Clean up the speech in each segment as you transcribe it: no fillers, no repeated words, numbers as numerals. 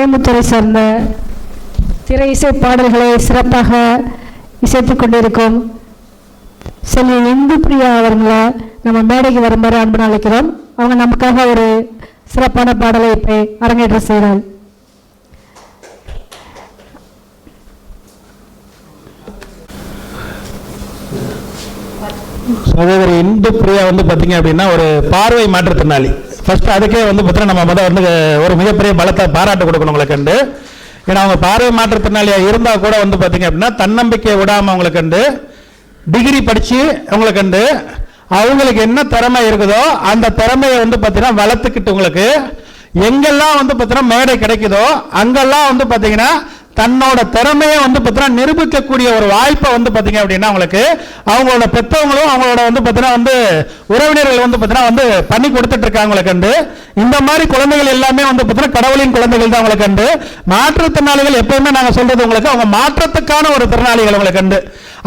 கோயம்புத்தூரை சார்ந்த திரை இசை பாடல்களை சிறப்பாக இசைத்துக் கொண்டிருக்கும் செல்வி இந்து பிரியா அவர்களை நம்ம மேடைக்கு வருமாறு அன்பு அழைக்கிறோம். அவங்க நமக்காக ஒரு சிறப்பான பாடலை இப்போ அரங்கேற்றம் செய்கிறார். சகோதரி இந்து பிரியா பார்த்தீங்க அப்படின்னா ஒரு பார்வை மாற்றுத்திறனாளி. ஃபர்ஸ்ட் அதுக்கே பார்த்தீங்கன்னா நம்ம முதல் ஒரு மிகப்பெரிய பலத்தை பாராட்டு கொடுக்கணும் உங்களுக்கு கண்டு. ஏன்னா அவங்க பார்வை மாற்றுத்திறனாளியாக இருந்தால் கூட பார்த்தீங்க அப்படின்னா தன்னம்பிக்கையை விடாமல் அவங்களுக்கு கண்டு டிகிரி படித்து அவங்களுக்கு கண்டு அவங்களுக்கு என்ன திறமை இருக்குதோ அந்த திறமையை பார்த்தீங்கன்னா வளர்த்துக்கிட்டு உங்களுக்கு எங்கெல்லாம் பார்த்தீங்கன்னா மேடை கிடைக்குதோ அங்கெல்லாம் பார்த்தீங்கன்னா தன்னோட திறமையை பார்த்தீங்கன்னா நிரூபிக்கக்கூடிய ஒரு வாய்ப்பை பார்த்தீங்க அப்படின்னா உங்களுக்கு அவங்களோட பெற்றவங்களும் அவங்களோட பார்த்தீங்கன்னா உறவினர்கள் பார்த்தீங்கன்னா பண்ணி கொடுத்துட்டு இருக்காங்க உங்களுக்கு கண்டு. இந்த மாதிரி குழந்தைகள் எல்லாமே பார்த்தீங்கன்னா கடவுளின் குழந்தைகள் தான் உங்களுக்கு கண்டு. மாற்றுத்திறனாளிகள் எப்பவுமே நாங்கள் சொல்றது உங்களுக்கு அவங்க மாற்றத்துக்கான ஒரு திறனாளிகள் உங்களுக்கு கண்டு.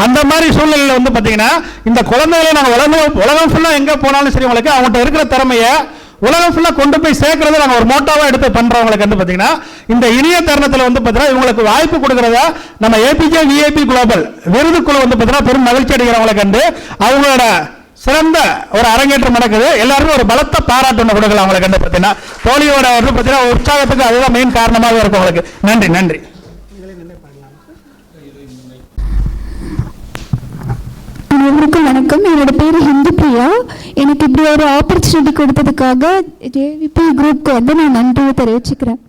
அந்த மாதிரி சூழ்நிலையில் பார்த்தீங்கன்னா இந்த குழந்தைகளை நாங்கள் உலகம் ஃபுல்லாக எங்கே போனாலும் சரி உங்களுக்கு அவங்கள்ட்ட இருக்கிற திறமையை உலகம் ஃபுல்லாக கொண்டு போய் சேர்க்கறத நாங்கள் ஒரு மோட்டாவாக எடுத்து பண்ணுறவங்களுக்கு பார்த்தீங்கன்னா இந்த இனிய தருணத்தில் பார்த்தீங்கன்னா இவங்களுக்கு வாய்ப்பு கொடுக்குறதா நம்ம ஏபிஜே விஐபி குளோபல் விருது குழு பார்த்தீங்கன்னா பெரும் மகிழ்ச்சி அடைகிறவங்களை கண்டு அவங்களோட சிறந்த ஒரு அரங்கேற்றம் நடக்குது. எல்லாருமே ஒரு பலத்த பாராட்டு ஒன்று கொடுக்கலாம் அவங்களை கண்டு பார்த்தீங்கன்னா தோழியோட பார்த்தீங்கன்னா உற்சாகத்துக்கு அதுதான் மெயின் காரணமாக இருக்கும் உங்களுக்கு. நன்றி நன்றி. அனைவருக்கும் வணக்கம். என்னோட பேர் இந்து பிரியா. எனக்கு இப்படி ஒரு ஆப்பர்ச்சுனிட்டி கொடுத்ததுக்காக ஜேவிபி குரூப்க்கு நான் நன்றியை தெரிவிச்சுக்கிறேன்.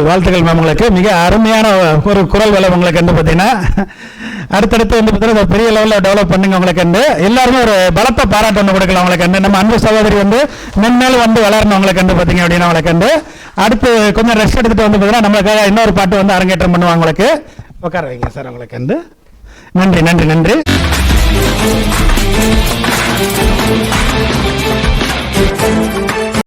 வாழ்த்துக்கள் மேம். உங்களுக்கு மிக அருமையான ஒரு குரல் வளம் உங்களுக்கு பார்த்தீங்கன்னா அடுத்தடுத்து பார்த்தீங்கன்னா பெரிய லெவலில் டெவலப் பண்ணுங்க உங்களுக்கு எல்லாருமே ஒரு பலத்தை பாராட்டு ஒன்று கொடுக்கலாம் உங்களுக்கு நம்ம அன்பு சகோதரி மென்மேலும் வளரணும் உங்களுக்கு பார்த்தீங்க அப்படின்னா உங்களுக்கு அடுத்து கொஞ்சம் ரெஸ்ட் எடுத்துட்டு பார்த்தீங்கன்னா நம்மளுக்காக இன்னொரு பாட்டு அரங்கேற்றம் பண்ணுவாங்க உங்களுக்கு. உட்கார வைங்க சார் உங்களுக்கு நன்றி நன்றி நன்றி.